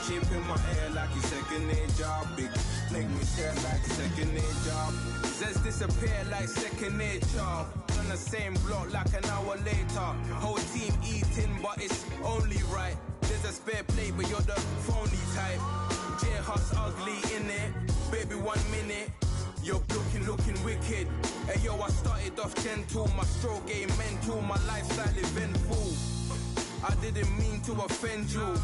shape in my hair like a second-aid job. Big make me tear like second-aid job. Says disappear like second-aid job. On the same block like an hour later. Whole team eating, but it's only right. There's a spare plate, but you're the phony type. J-Hut's ugly, innit? Baby, 1 minute. You're looking wicked. Hey, yo, I started off gentle. My stroke game mental. My lifestyle eventful. I didn't mean to offend you.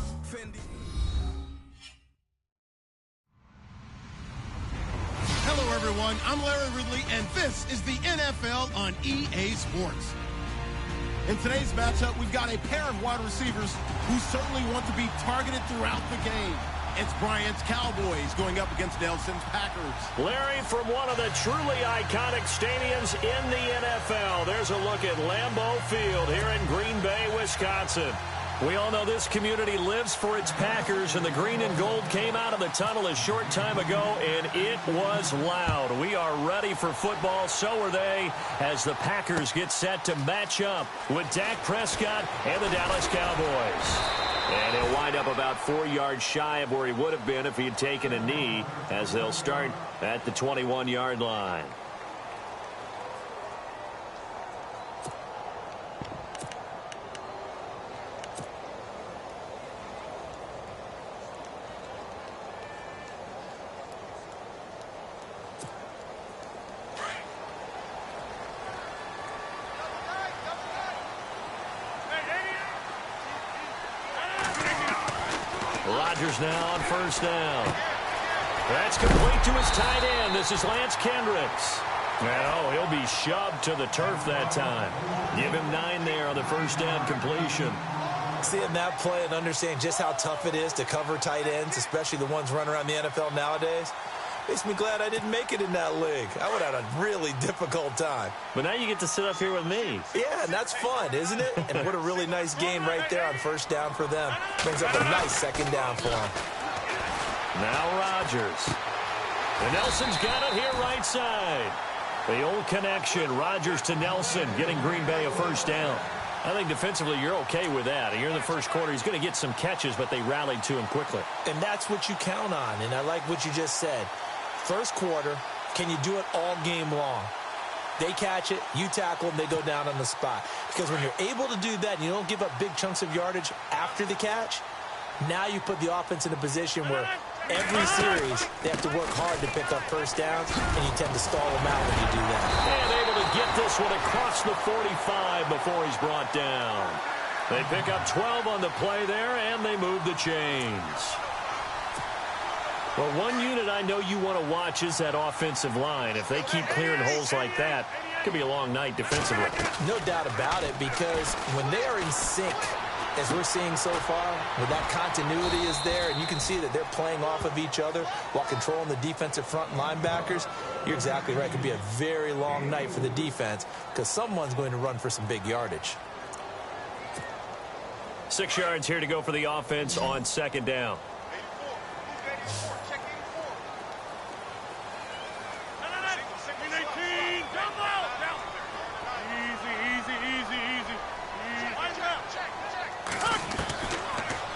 Hello, everyone. I'm Larry Ridley, and this is the NFL on EA Sports. In today's matchup, we've got a pair of wide receivers who certainly want to be targeted throughout the game. It's Bryant's Cowboys going up against Nelson's Packers. Larry, from one of the truly iconic stadiums in the NFL, there's a look at Lambeau Field here in Green Bay, Wisconsin. We all know this community lives for its Packers, and the green and gold came out of the tunnel a short time ago, and it was loud. We are ready for football, so are they, as the Packers get set to match up with Dak Prescott and the Dallas Cowboys. And he'll wind up about 4 yards shy of where he would have been if he had taken a knee, as they'll start at the 21-yard line. Rodgers now on first down. That's complete to his tight end. This is Lance Kendricks. No, he'll be shoved to the turf that time. Give him 9 there on the first down completion. Seeing that play and understanding just how tough it is to cover tight ends, especially the ones running around the NFL nowadays, makes me glad I didn't make it in that league. I would have had a really difficult time. But now you get to sit up here with me. Yeah, and that's fun, isn't it? And what a really nice game right there on first down for them. Brings up a nice second down for them. Now Rodgers. And Nelson's got it here right side. The old connection, Rodgers to Nelson, getting Green Bay a first down. I think defensively you're okay with that. Here in the first quarter, he's going to get some catches, but they rallied to him quickly. And that's what you count on, and I like what you just said. First quarter, can you do it all game long? They catch it, you tackle them, they go down on the spot. Because when you're able to do that and you don't give up big chunks of yardage after the catch, now you put the offense in a position where every series they have to work hard to pick up first downs, and you tend to stall them out when you do that. And able to get this one across the 45 before he's brought down. They pick up 12 on the play there, and they move the chains. Well, one unit I know you want to watch is that offensive line. If they keep clearing holes like that, it could be a long night defensively. No doubt about it, because when they are in sync, as we're seeing so far, where that continuity is there, and you can see that they're playing off of each other while controlling the defensive front and linebackers, you're exactly right. It could be a very long night for the defense because someone's going to run for some big yardage. 6 yards here to go for the offense on second down.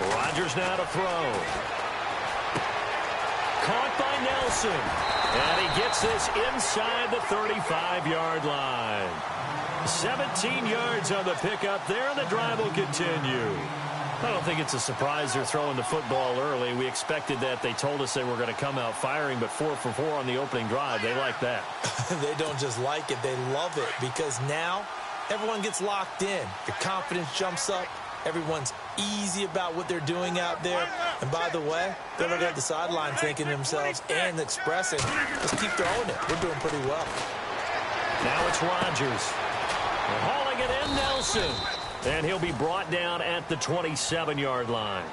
Rodgers now to throw. Caught by Nelson. And he gets this inside the 35-yard line. 17 yards on the pickup there, and the drive will continue. I don't think it's a surprise they're throwing the football early. We expected that. They told us they were going to come out firing, but 4 for 4 on the opening drive. They like that. They don't just like it, they love it, because now everyone gets locked in. The confidence jumps up. Everyone's easy about what they're doing out there. And by the way, they're looking at the sideline thinking to themselves and expressing, let's keep throwing it. We're doing pretty well. Now it's Rodgers. Hauling it in, Nelson. And he'll be brought down at the 27-yard line.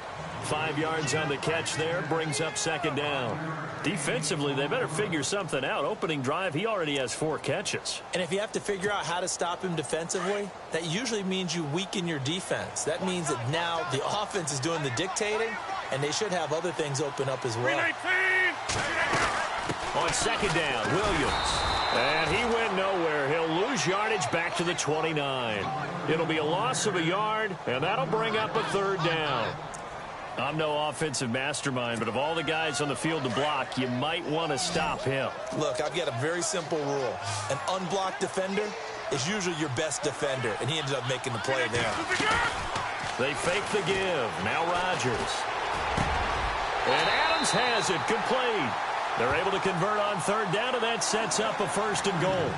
5 yards on the catch there, brings up second down. Defensively, they better figure something out. Opening drive, he already has 4 catches. And if you have to figure out how to stop him defensively, that usually means you weaken your defense. That means that now the offense is doing the dictating, and they should have other things open up as well. On second down, Williams. And he went nowhere. He'll lose yardage back to the 29. It'll be a loss of a yard, and that'll bring up a third down. I'm no offensive mastermind, but of all the guys on the field to block, you might want to stop him. Look, I've got a very simple rule. An unblocked defender is usually your best defender, and he ended up making the play there. They fake the give. Now Rodgers. And Adams has it. Complete. They're able to convert on third down, and that sets up a 1st and goal.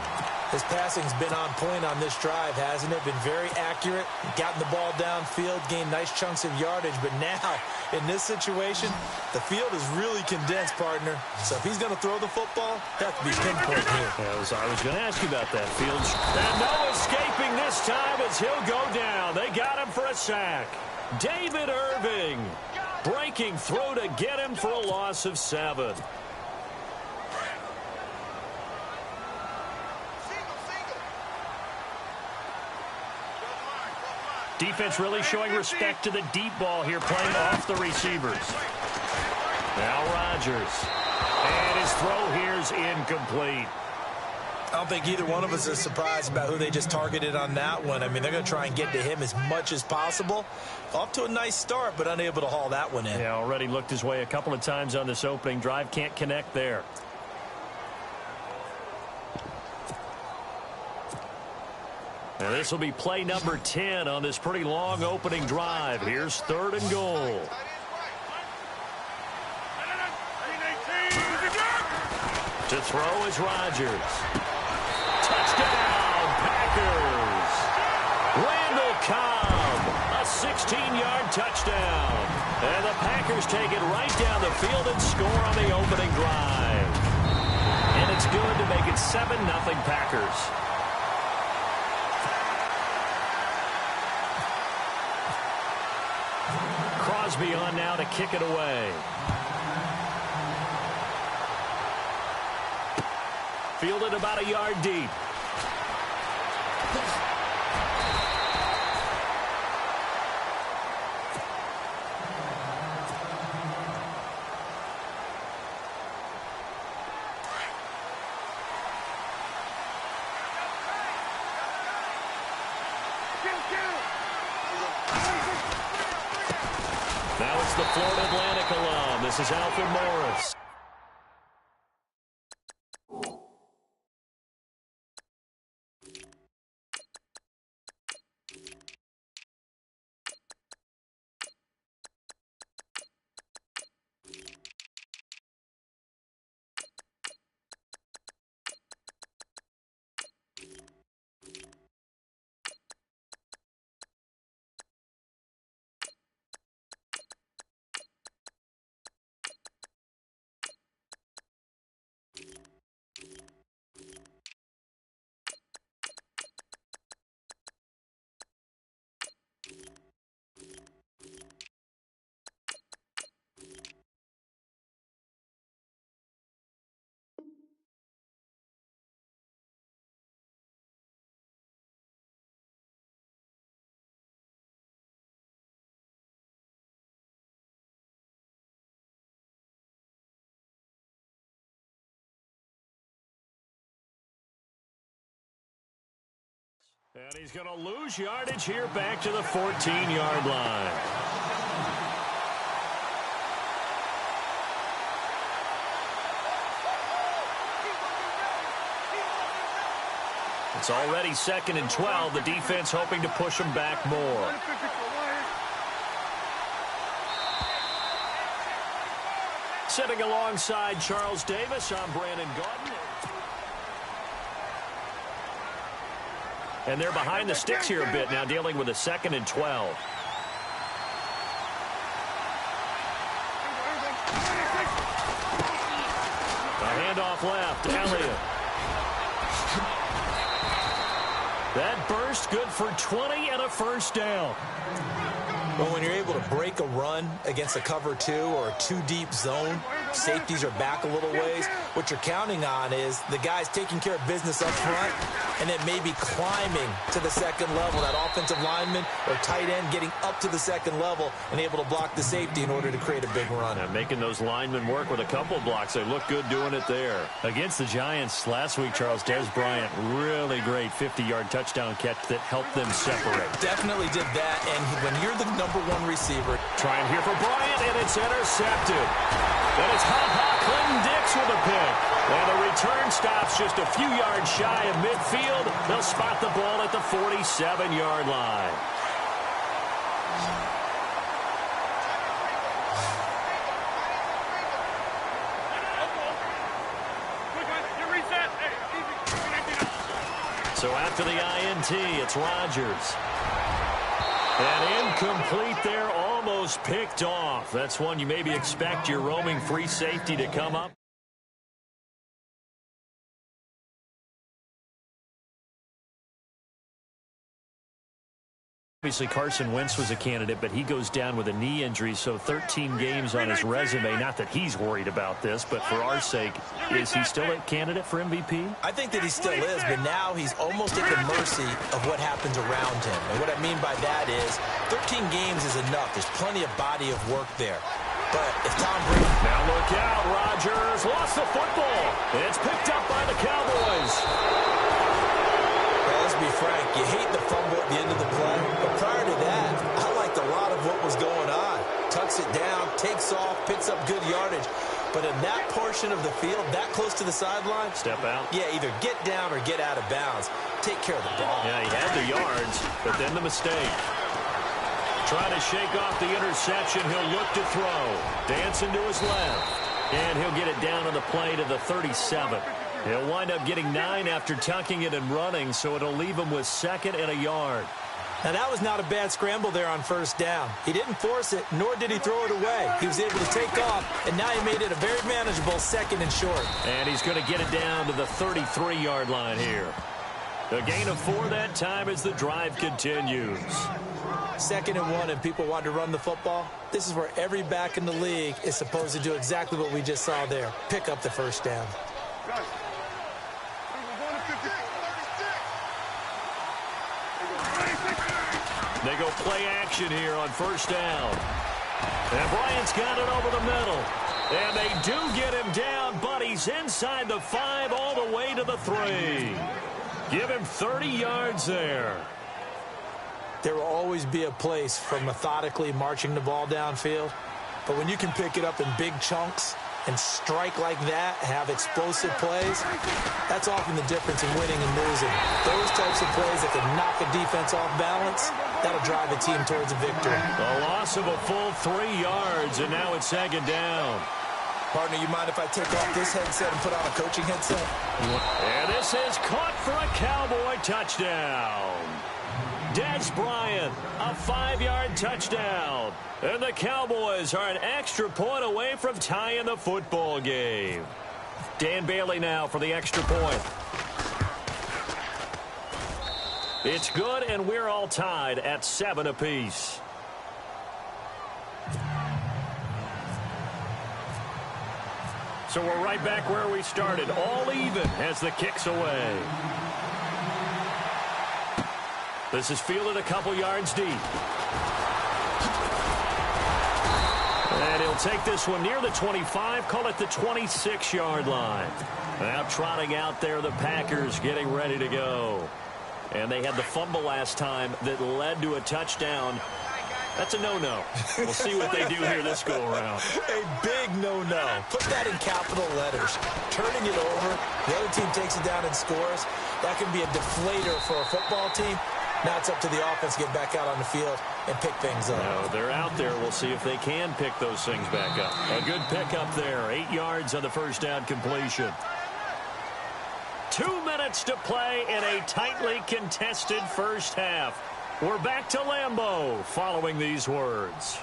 His passing's been on point on this drive, hasn't it? Been very accurate, gotten the ball downfield, gained nice chunks of yardage. But now, in this situation, the field is really condensed, partner. So if he's going to throw the football, he'll have to be pinpoint here. I was going to ask you about that, Fields. And no escaping this time as he'll go down. They got him for a sack. David Irving breaking through to get him for a loss of 7. Defense really showing respect to the deep ball here, playing off the receivers. Now Rodgers. And his throw here's incomplete. I don't think either one of us is surprised about who they just targeted on that one. I mean, they're going to try and get to him as much as possible. Off to a nice start, but unable to haul that one in. Yeah, already looked his way a couple of times on this opening drive. Can't connect there. And this will be play number 10 on this pretty long opening drive. Here's 3rd and goal. To throw is Rodgers. Touchdown, Packers. Randall Cobb, a 16-yard touchdown. And the Packers take it right down the field and score on the opening drive. And it's good to make it 7-0 Packers. Crosby on now to kick it away. Fielded about a yard deep. Now it's the Florida Atlantic alum. This is Alfred Morris. And he's going to lose yardage here back to the 14-yard line. It's already 2nd and 12. The defense hoping to push him back more. Sitting alongside Charles Davis, I'm Brandon Gaudin. And they're behind the sticks here a bit now, dealing with a 2nd and 12. A handoff left, Elliott. That burst good for 20 and a 1st down. Well, when you're able to break a run against a cover 2 or a 2-deep zone, safeties are back a little ways. What you're counting on is the guys taking care of business up front and then maybe climbing to the 2nd level. That offensive lineman or tight end getting up to the 2nd level and able to block the safety in order to create a big run. And making those linemen work with a couple blocks. They look good doing it there. Against the Giants last week, Charles, Des Bryant, really great 50-yard touchdown catch that helped them separate. Definitely did that. And when you're the #1 receiver. Trying here for Bryant, and it's intercepted. And it's Clinton-Dix with a pick. And the return stops just a few yards shy of midfield. They'll spot the ball at the 47-yard line. So after the INT, it's Rodgers. And incomplete there, almost picked off. That's one you maybe expect your roaming free safety to come up. Obviously, Carson Wentz was a candidate, but he goes down with a knee injury, so 13 games on his resume. Not that he's worried about this, but for our sake, is he still a candidate for MVP? I think that he still is, but now he's almost at the mercy of what happens around him. And what I mean by that is 13 games is enough. There's plenty of body of work there. But if Tom Brady... Now look out, Rodgers lost the football. It's picked up by the Cowboys. Well, let's be frank, you hate the fumble at the end of the play, but prior to that, I liked a lot of what was going on. Tucks it down, takes off, picks up good yardage, but in that portion of the field, that close to the sideline, step out. Yeah, either get down or get out of bounds. Take care of the ball. Yeah, he had the yards, but then the mistake. Trying to shake off the interception, he'll look to throw. Dancing to his left, and he'll get it down on the play to the 37. He'll wind up getting 9 after tucking it and running, so it'll leave him with 2nd and a yard. Now, that was not a bad scramble there on first down. He didn't force it, nor did he throw it away. He was able to take off, and now he made it a very manageable 2nd and short. And he's going to get it down to the 33-yard line here. A gain of 4 that time as the drive continues. 2nd and 1, and people want to run the football. This is where every back in the league is supposed to do exactly what we just saw there. Pick up the first down. They go play action here on first down. And Bryant's got it over the middle. And they do get him down, but he's inside the 5 all the way to the 3. Give him 30 yards there. There will always be a place for methodically marching the ball downfield. But when you can pick it up in big chunks and strike like that, have explosive plays, that's often the difference in winning and losing. Those types of plays that can knock a defense off balance, that'll drive a team towards a victory. A loss of a full 3 yards, and now it's 2nd down. Partner, you mind if I take off this headset and put on a coaching headset? And this is caught for a Cowboy touchdown. Des Bryant, a 5-yard touchdown. And the Cowboys are an extra point away from tying the football game. Dan Bailey now for the extra point. It's good, and we're all tied at 7 apiece. So we're right back where we started, all even as the kick's away. This is fielded a couple yards deep. And he'll take this one near the 25, call it the 26-yard line. Now trotting out there, the Packers getting ready to go. And they had the fumble last time that led to a touchdown. That's a no-no. We'll see what they do here this go-around. A big no-no. Put that in capital letters. Turning it over, the other team takes it down and scores. That can be a deflator for a football team. Now it's up to the offense to get back out on the field and pick things up. No, they're out there. We'll see if they can pick those things back up. A good pickup there. 8 yards on the first down completion. 2 minutes to play in a tightly contested first half. We're back to Lambeau following these words.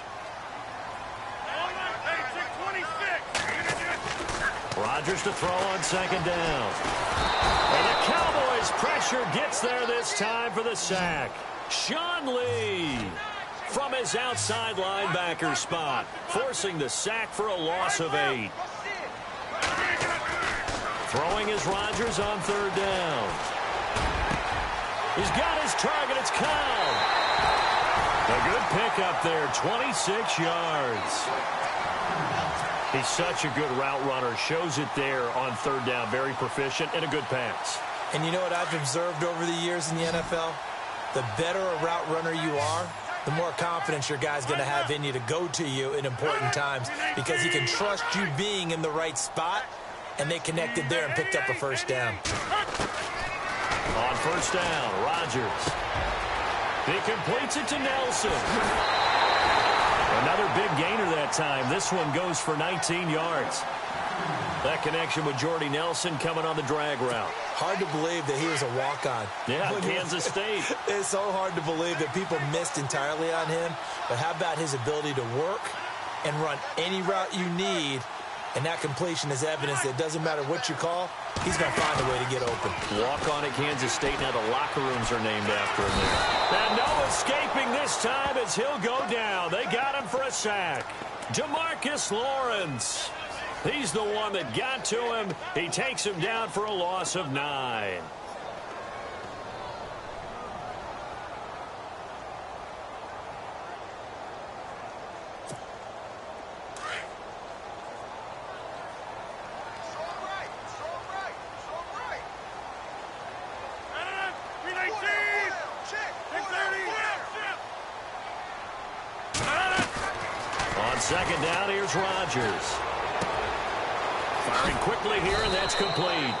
Rodgers to throw on 2nd down. And the Cowboys pressure gets there this time for the sack. Sean Lee from his outside linebacker spot, forcing the sack for a loss of 8. Throwing is Rodgers on 3rd down. He's got his target. It's Cobb. A good pickup there, 26 yards. He's such a good route runner. Shows it there on 3rd down. Very proficient and a good pass. And you know what I've observed over the years in the NFL? The better a route runner you are, the more confidence your guy's going to have in you to go to you in important times because he can trust you being in the right spot, and they connected there and picked up a first down. On first down, Rodgers. He completes it to Nelson. Another big gainer that time. This one goes for 19 yards. That connection with Jordy Nelson coming on the drag route. Hard to believe that he was a walk-on. Yeah, Kansas State. It's so hard to believe that people missed entirely on him. But how about his ability to work and run any route you need? And that completion is evidence that it doesn't matter what you call, he's going to find a way to get open. Walk on at Kansas State. Now the locker rooms are named after him. And no escaping this time as he'll go down. They got him for a sack. DeMarcus Lawrence. He's the one that got to him. He takes him down for a loss of 9. On second down, here's Rodgers. Firing quickly here, and that's complete.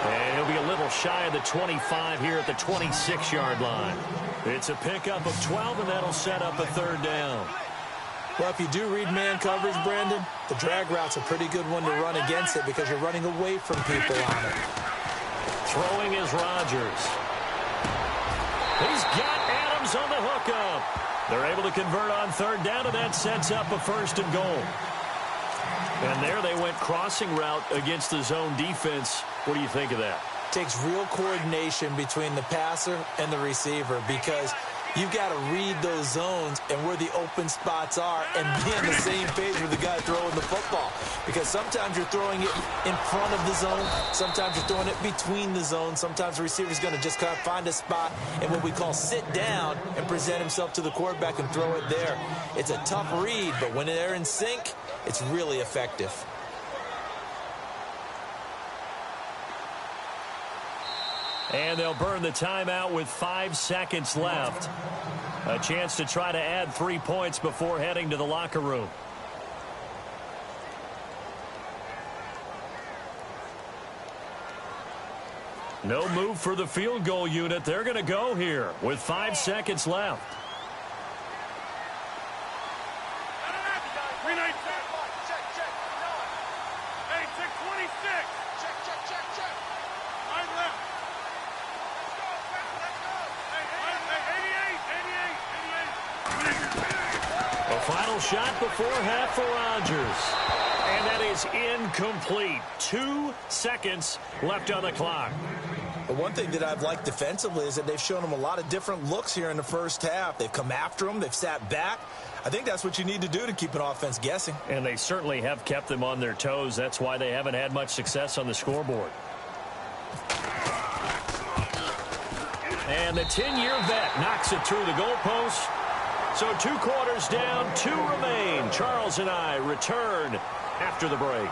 And he'll be a little shy of the 25 here at the 26-yard line. It's a pickup of 12, and that'll set up a third down. Well, if you do read man coverage, Brandon, the drag route's a pretty good one to run against it because you're running away from people on it. Throwing is Rodgers. He's got Adams on the hookup. They're able to convert on third down, and that sets up a first and goal. And there they went crossing route against the zone defense. What do you think of that? Takes real coordination between the passer and the receiver because you've got to read those zones and where the open spots are and be on the same page with the guy throwing the football. Because sometimes you're throwing it in front of the zone. Sometimes you're throwing it between the zones. Sometimes the receiver's going to just kind of find a spot and what we call sit down and present himself to the quarterback and throw it there. It's a tough read, but when they're in sync, it's really effective. And they'll burn the timeout with 5 seconds left. A chance to try to add 3 points before heading to the locker room. No move for the field goal unit. They're going to go here with 5 seconds left. Final shot before half for Rodgers. And that is incomplete. 2 seconds left on the clock. The one thing that I've liked defensively is that they've shown him a lot of different looks here in the first half. They've come after him. They've sat back. I think that's what you need to do to keep an offense guessing. And they certainly have kept them on their toes. That's why they haven't had much success on the scoreboard. And the 10-year vet knocks it through the goalpost. So 2 quarters down, 2 remain. Charles and I return after the break.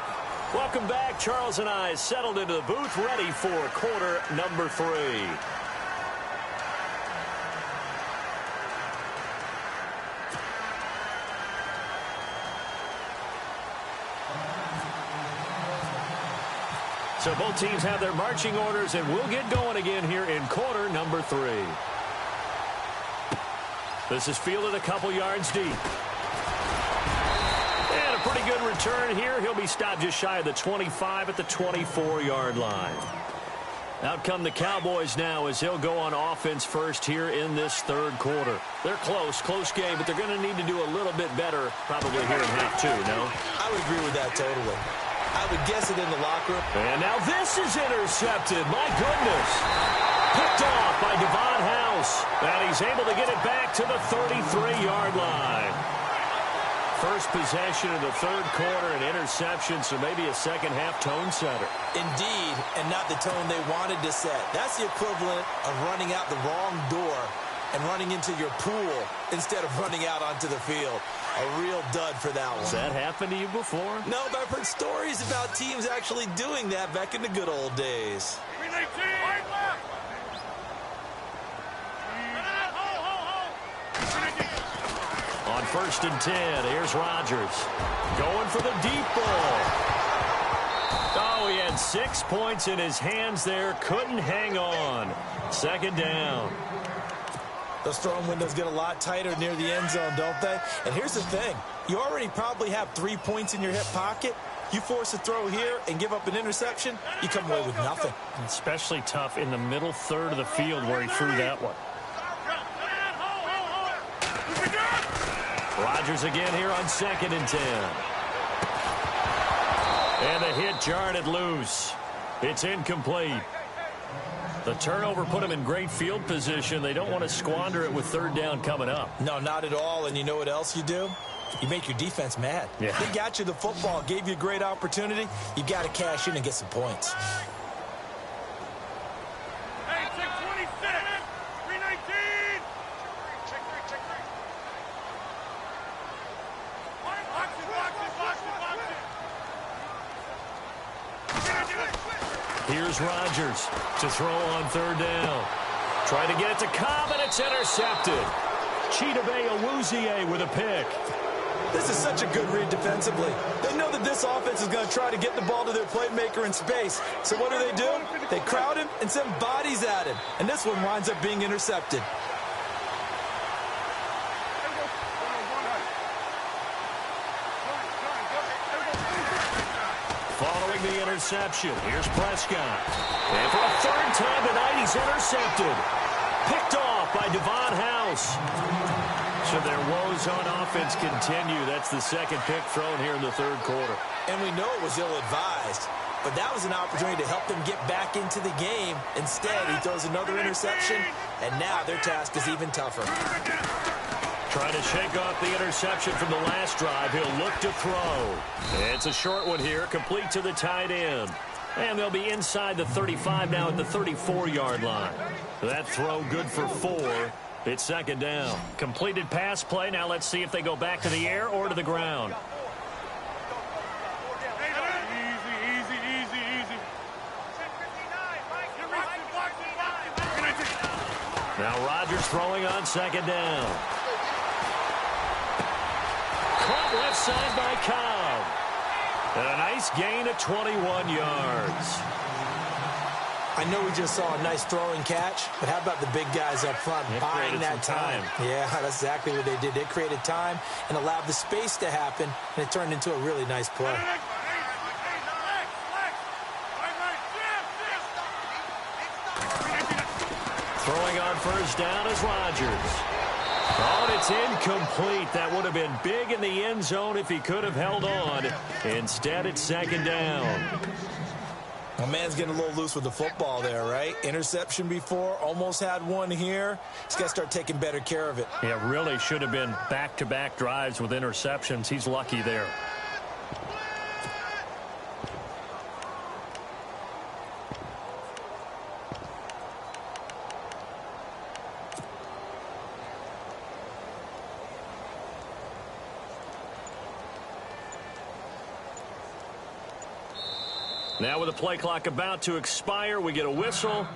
Welcome back. Charles and I settled into the booth, ready for quarter number 3. So both teams have their marching orders, and we'll get going again here in quarter number 3. This is fielded a couple yards deep. And a pretty good return here. He'll be stopped just shy of the 25 at the 24-yard line. Out come the Cowboys now as he'll go on offense first here in this third quarter. They're close game, but they're going to need to do a little bit better probably here in half 2, no? I would agree with that totally. I would guess it in the locker room. And now this is intercepted. My goodness. Picked off by Devon House. And he's able to get it back to the 33-yard line. First possession of the third quarter, an interception, so maybe a second-half tone setter. Indeed, and not the tone they wanted to set. That's the equivalent of running out the wrong door and running into your pool instead of running out onto the field. A real dud for that one. Has that happened to you before? No, but I've heard stories about teams actually doing that back in the good old days. 1st and 10. Here's Rodgers going for the deep ball. Oh, he had 6 points in his hands there. Couldn't hang on. 2nd down. Those throwing windows get a lot tighter near the end zone, don't they? And here's the thing. You already probably have 3 points in your hip pocket. You force a throw here and give up an interception, you come away with nothing. And especially tough in the middle third of the field where he threw that one. Rodgers again here on 2nd and 10. And the hit jarred it loose. It's incomplete. The turnover put him in great field position. They don't want to squander it with 3rd down coming up. No, not at all. And you know what else you do? You make your defense mad. Yeah. They got you the football, gave you a great opportunity. You got to cash in and get some points. Hey, check 26, 319. Check 3. Box it. Here's Rodgers to throw on 3rd down. Trying to get it to Cobb, and it's intercepted. Chidobe Awuzie with a pick. This is such a good read defensively. They know that this offense is going to try to get the ball to their playmaker in space. So what do? They crowd him and send bodies at him. And this one winds up being intercepted. Following the interception, here's Prescott. And for a 3rd time tonight, he's intercepted. Picked off by Devon House. So their woes on offense continue. That's the 2nd pick thrown here in the 3rd quarter. And we know it was ill-advised. But that was an opportunity to help them get back into the game. Instead, he throws another interception, and now their task is even tougher. Trying to shake off the interception from the last drive. He'll look to throw. It's a short one here, complete to the tight end. And they'll be inside the 35 now at the 34-yard line. That throw good for 4. It's 2nd down. Completed pass play. Now let's see if they go back to the air or to the ground. Easy. Now Rodgers throwing on 2nd down. Caught left side by Cobb. And a nice gain of 21 yards. I know we just saw a nice throwing catch, but how about the big guys up front buying that time? Yeah, that's exactly what they did. They created time and allowed the space to happen, and it turned into a really nice play. Throwing on 1st down is Rodgers. Oh, and it's incomplete. That would have been big in the end zone if he could have held on. Instead, it's 2nd down. My man's getting a little loose with the football there, right? Interception before, almost had one here. He's got to start taking better care of it. Yeah, really should have been back-to-back drives with interceptions. He's lucky there. Now with the play clock about to expire, we get a whistle.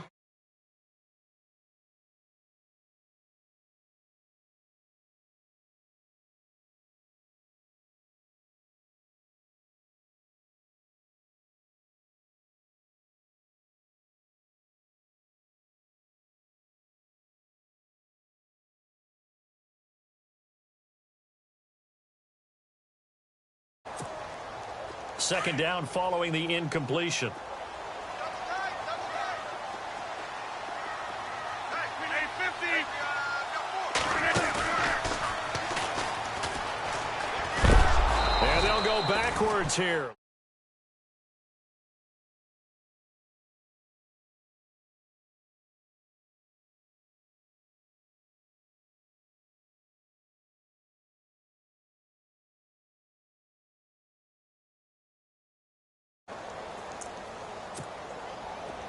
Second down following the incompletion. And they'll go backwards here.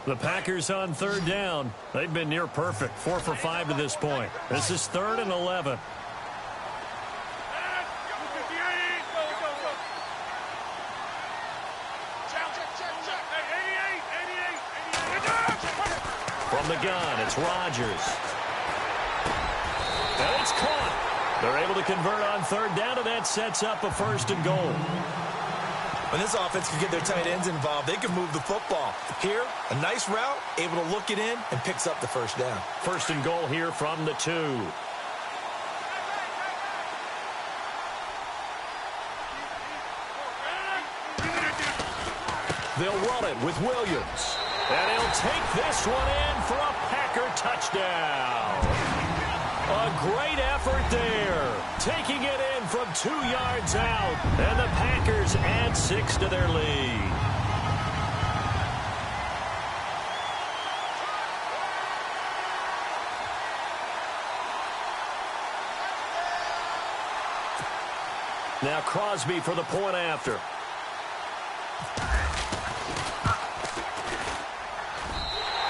The Packers on 3rd down. They've been near perfect. 4 for 5 to this point. This is 3rd and 11. From the gun, it's Rodgers. And it's caught. They're able to convert on third down, and that sets up a 1st and goal. When this offense can get their tight ends involved, they can move the football. Here, a nice route, able to look it in, and picks up the 1st down. 1st and goal here from the 2. They'll run it with Williams. And he'll take this one in for a Packer touchdown. A great effort there. Taking it in from 2 yards out. And the Packers add 6 to their lead. Now Crosby for the point after.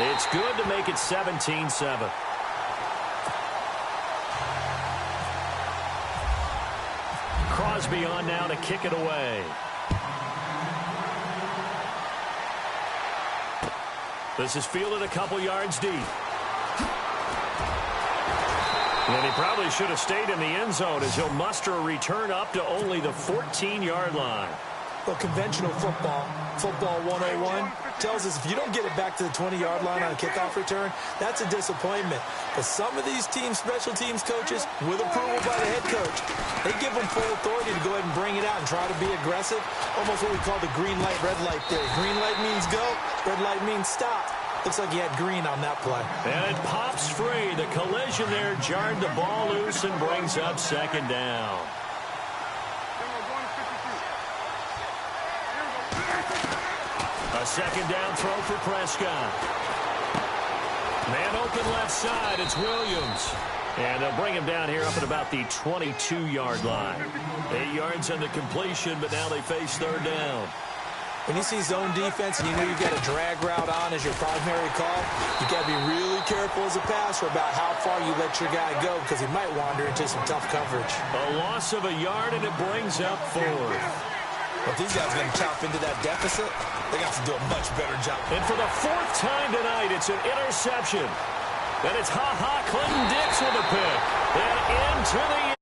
It's good to make it 17-7. Crosby on now to kick it away. This is fielded a couple yards deep. And he probably should have stayed in the end zone as he'll muster a return up to only the 14-yard line. Well, conventional football 101, tells us if you don't get it back to the 20-yard line on a kickoff return, that's a disappointment. But some of these teams, special teams coaches, with approval by the head coach, they give them full authority to go ahead and bring it out and try to be aggressive. Almost what we call the green light, red light theory. Green light means go, red light means stop. Looks like he had green on that play. And it pops free. The collision there jarred the ball loose and brings up 2nd down. A 2nd down throw for Prescott. Man open left side. It's Williams. And they'll bring him down here up at about the 22-yard line. 8 yards on the completion, but now they face 3rd down. When you see zone defense and you know you've got a drag route on as your primary call, you got to be really careful as a passer about how far you let your guy go because he might wander into some tough coverage. A loss of a yard, and it brings up 4th. But these guys are going to chop into that deficit. They got to do a much better job. And for the 4th time tonight, it's an interception. And it's Clinton Dix with a pick. And into the